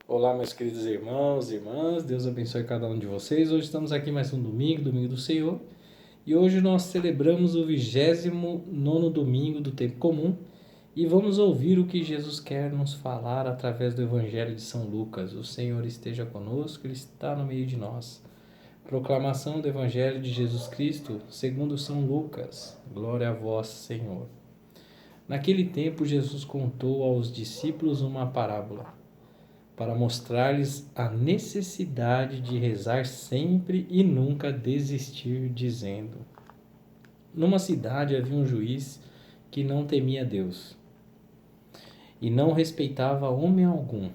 Olá, meus queridos irmãos e irmãs, Deus abençoe cada um de vocês. Hoje estamos aqui mais um domingo, domingo do Senhor, e hoje nós celebramos o 29º domingo do tempo comum e vamos ouvir o que Jesus quer nos falar através do Evangelho de São Lucas. O Senhor esteja conosco, Ele está no meio de nós. Proclamação do Evangelho de Jesus Cristo, segundo São Lucas. Glória a vós, Senhor. Naquele tempo, Jesus contou aos discípulos uma parábola, para mostrar-lhes a necessidade de rezar sempre e nunca desistir, dizendo: Numa cidade havia um juiz que não temia Deus e não respeitava homem algum.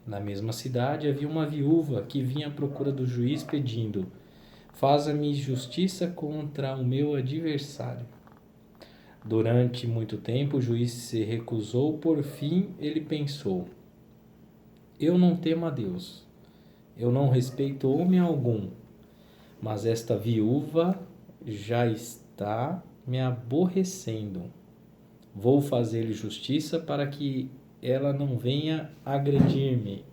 Na mesma cidade havia uma viúva que vinha à procura do juiz pedindo: Faça-me justiça contra o meu adversário. Durante muito tempo o juiz se recusou, por fim ele pensou: Eu não temo a Deus, eu não respeito homem algum, mas esta viúva já está me aborrecendo. Vou fazer-lhe justiça para que ela não venha agredir-me.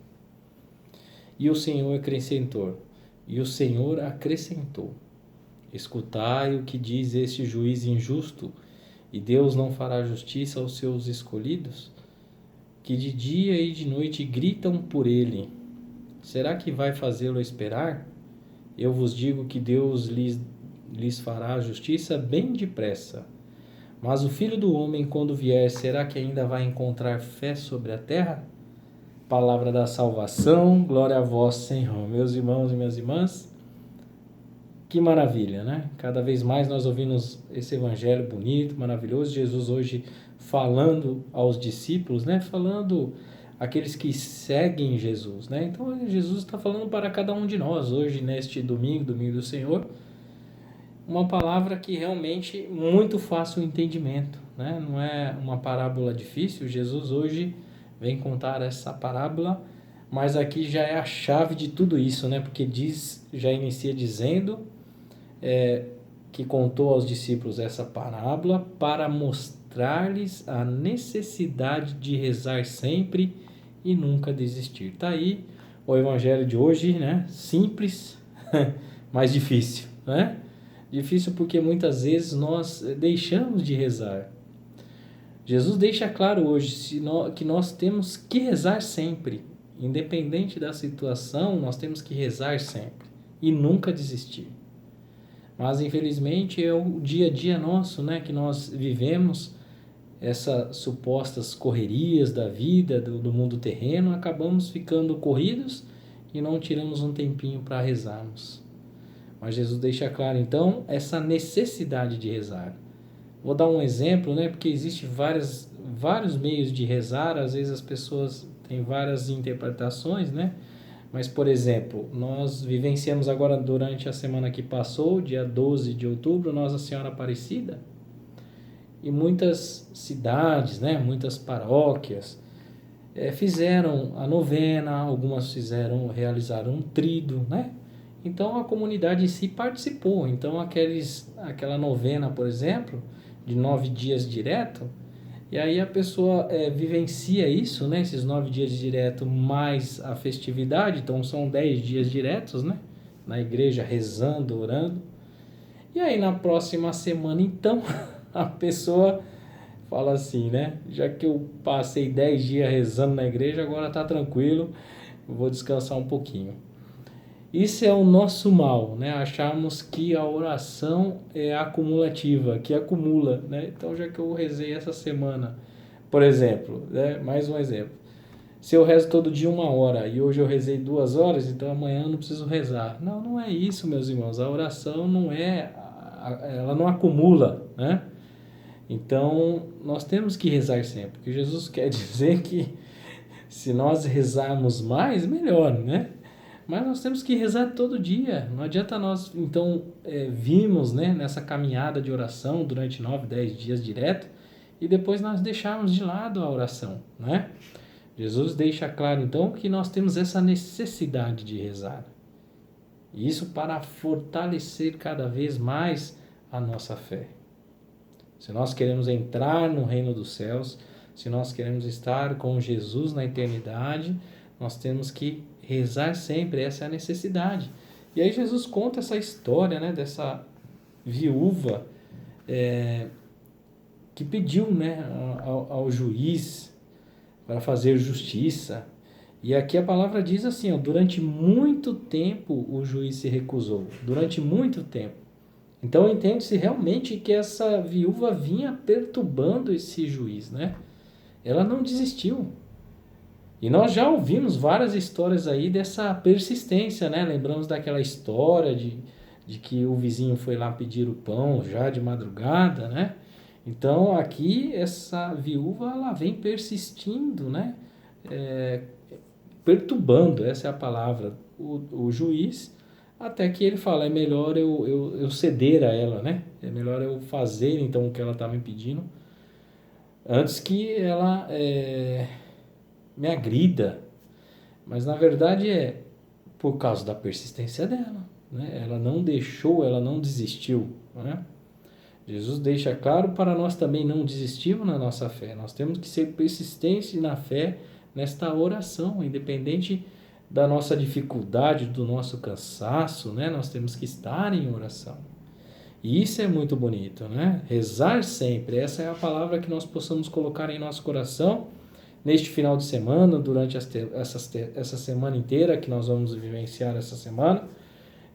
E o Senhor acrescentou: Escutai o que diz este juiz injusto, e Deus não fará justiça aos seus escolhidos, que de dia e de noite gritam por ele. Será que vai fazê-lo esperar? Eu vos digo que Deus lhes fará justiça bem depressa. Mas o Filho do Homem, quando vier, será que ainda vai encontrar fé sobre a terra? Palavra da salvação, glória a vós, Senhor. Meus irmãos e minhas irmãs, que maravilha, né? Cada vez mais nós ouvimos esse evangelho bonito, maravilhoso. Jesus hoje falando aos discípulos, né? Falando aqueles que seguem Jesus, né? Então Jesus está falando para cada um de nós hoje, neste domingo, domingo do Senhor, uma palavra que realmente muito fácil o entendimento, né? Não é uma parábola difícil. Jesus hoje vem contar essa parábola, mas aqui já é a chave de tudo isso, né? Porque já inicia dizendo que contou aos discípulos essa parábola para mostrar-lhes a necessidade de rezar sempre e nunca desistir. Está aí o evangelho de hoje, né? Simples, mas difícil, né? Difícil porque muitas vezes nós deixamos de rezar. Jesus deixa claro hoje que nós temos que rezar sempre. Independente da situação, nós temos que rezar sempre e nunca desistir. Mas infelizmente é o dia a dia nosso, né, que nós vivemos essas supostas correrias da vida, do mundo terreno, acabamos ficando corridos e não tiramos um tempinho para rezarmos. Mas Jesus deixa claro então essa necessidade de rezar. Vou dar um exemplo, né, porque existe vários meios de rezar, às vezes as pessoas têm várias interpretações, né? Mas, por exemplo, nós vivenciamos agora durante a semana que passou, dia 12 de outubro, Nossa Senhora Aparecida. E muitas cidades, né, muitas paróquias fizeram a novena, algumas realizaram um tríduo, né? Então a comunidade em si participou. Então aquela novena, por exemplo, de 9 dias direto, e aí a pessoa vivencia isso, né? Esses 9 dias direto mais a festividade, então são 10 dias diretos, né? Na igreja rezando, orando. E aí na próxima semana, então, a pessoa fala assim, né? Já que eu passei 10 dias rezando na igreja, agora tá tranquilo, vou descansar um pouquinho. Isso é o nosso mal, né? Acharmos que a oração é acumulativa, que acumula, né? Então, já que eu rezei essa semana, por exemplo, né? Mais um exemplo. Se eu rezo todo dia 1 hora e hoje eu rezei 2 horas, então amanhã eu não preciso rezar. Não, não é isso, meus irmãos. A oração ela não acumula, né? Então, nós temos que rezar sempre, porque Jesus quer dizer que se nós rezarmos mais, melhor, né? Mas nós temos que rezar todo dia. Não adianta nós, então, virmos, né, nessa caminhada de oração durante 9, 10 dias direto e depois nós deixarmos de lado a oração, né? Jesus deixa claro, então, que nós temos essa necessidade de rezar. E isso para fortalecer cada vez mais a nossa fé. Se nós queremos entrar no reino dos céus, se nós queremos estar com Jesus na eternidade, nós temos que rezar sempre, essa é a necessidade. E aí Jesus conta essa história, né, dessa viúva que pediu, né, ao juiz para fazer justiça. E aqui a palavra diz assim, ó, durante muito tempo o juiz se recusou. Durante muito tempo. Então entende-se realmente que essa viúva vinha perturbando esse juiz, né? Ela não desistiu. E nós já ouvimos várias histórias aí dessa persistência, né? Lembramos daquela história de que o vizinho foi lá pedir o pão já de madrugada, né? Então aqui essa viúva ela vem persistindo, né? Perturbando, essa é a palavra, o juiz, até que ele fala, é melhor eu ceder a ela, né? É melhor eu fazer então o que ela está me pedindo, antes que ela me agrida. Mas na verdade é por causa da persistência dela, né? Ela não deixou, ela não desistiu, né? Jesus deixa claro para nós também não desistirmos na nossa fé. Nós temos que ser persistentes na fé nesta oração, independente da nossa dificuldade, do nosso cansaço, né? Nós temos que estar em oração. E isso é muito bonito, né? Rezar sempre, essa é a palavra que nós possamos colocar em nosso coração neste final de semana, durante essa semana inteira que nós vamos vivenciar essa semana,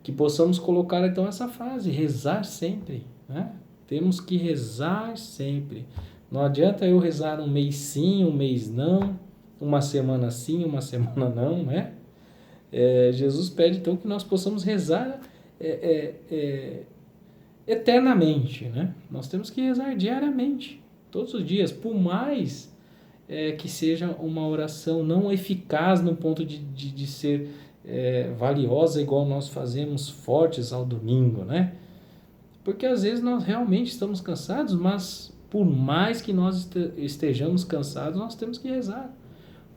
que possamos colocar então essa frase, rezar sempre, né? Temos que rezar sempre. Não adianta eu rezar um mês sim, um mês não, uma semana sim, uma semana não, né? Jesus pede então que nós possamos rezar eternamente, né? Nós temos que rezar diariamente, todos os dias, por mais que seja uma oração não eficaz no ponto de ser valiosa igual nós fazemos fortes ao domingo, né? Porque às vezes nós realmente estamos cansados, mas por mais que nós estejamos cansados, nós temos que rezar.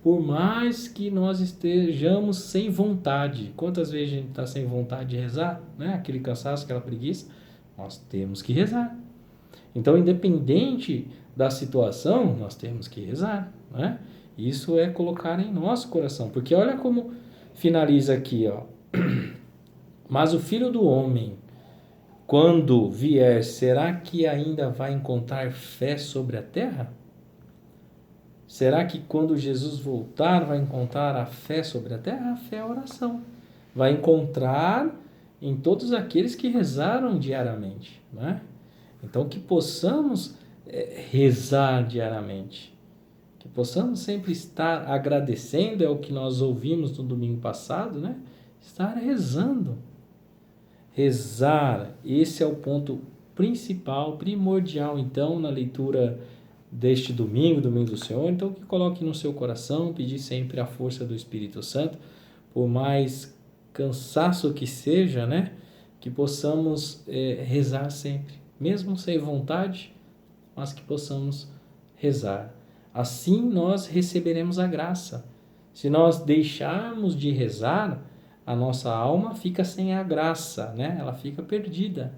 Por mais que nós estejamos sem vontade. Quantas vezes a gente está sem vontade de rezar? Né? Aquele cansaço, aquela preguiça. Nós temos que rezar. Então, independente da situação, nós temos que rezar. Né? Isso é colocar em nosso coração. Porque olha como finaliza aqui. Ó. Mas o Filho do Homem, quando vier, será que ainda vai encontrar fé sobre a terra? Será que quando Jesus voltar vai encontrar a fé sobre a terra? A fé é a oração. Vai encontrar em todos aqueles que rezaram diariamente. Né? Então que possamos rezar diariamente. Que possamos sempre estar agradecendo, é o que nós ouvimos no domingo passado, né? Estar rezando. Rezar, esse é o ponto principal, primordial, então, na leitura deste domingo, domingo do Senhor. Então, que coloque no seu coração, pedir sempre a força do Espírito Santo, por mais cansaço que seja, né? Que possamos rezar sempre, mesmo sem vontade, mas que possamos rezar. Assim nós receberemos a graça. Se nós deixarmos de rezar, a nossa alma fica sem a graça, né? Ela fica perdida.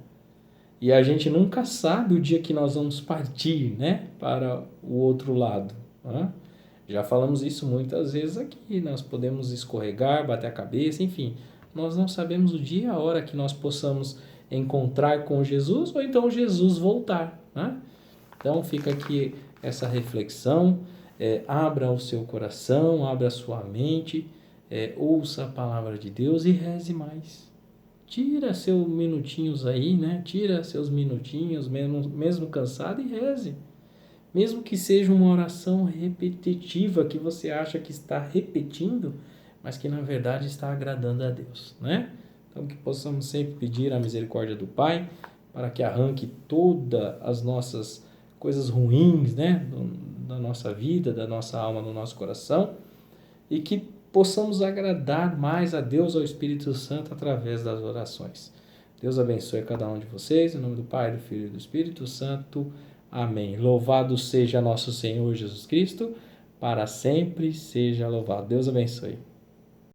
E a gente nunca sabe o dia que nós vamos partir, né? Para o outro lado. Né? Já falamos isso muitas vezes aqui. Nós podemos escorregar, bater a cabeça, enfim. Nós não sabemos o dia e a hora que nós possamos encontrar com Jesus ou então Jesus voltar. Né? Então fica aqui essa reflexão. Abra o seu coração, abra a sua mente. Ouça a palavra de Deus e reze mais. Tira seus minutinhos aí, né? Tira seus minutinhos, mesmo cansado, e reze. Mesmo que seja uma oração repetitiva, que você acha que está repetindo, mas que na verdade está agradando a Deus, né? Então que possamos sempre pedir a misericórdia do Pai, para que arranque todas as nossas coisas ruins, né? Da nossa vida, da nossa alma, do nosso coração, e que possamos agradar mais a Deus, ao Espírito Santo, através das orações. Deus abençoe cada um de vocês, em nome do Pai, do Filho e do Espírito Santo. Amém. Louvado seja nosso Senhor Jesus Cristo, para sempre seja louvado. Deus abençoe.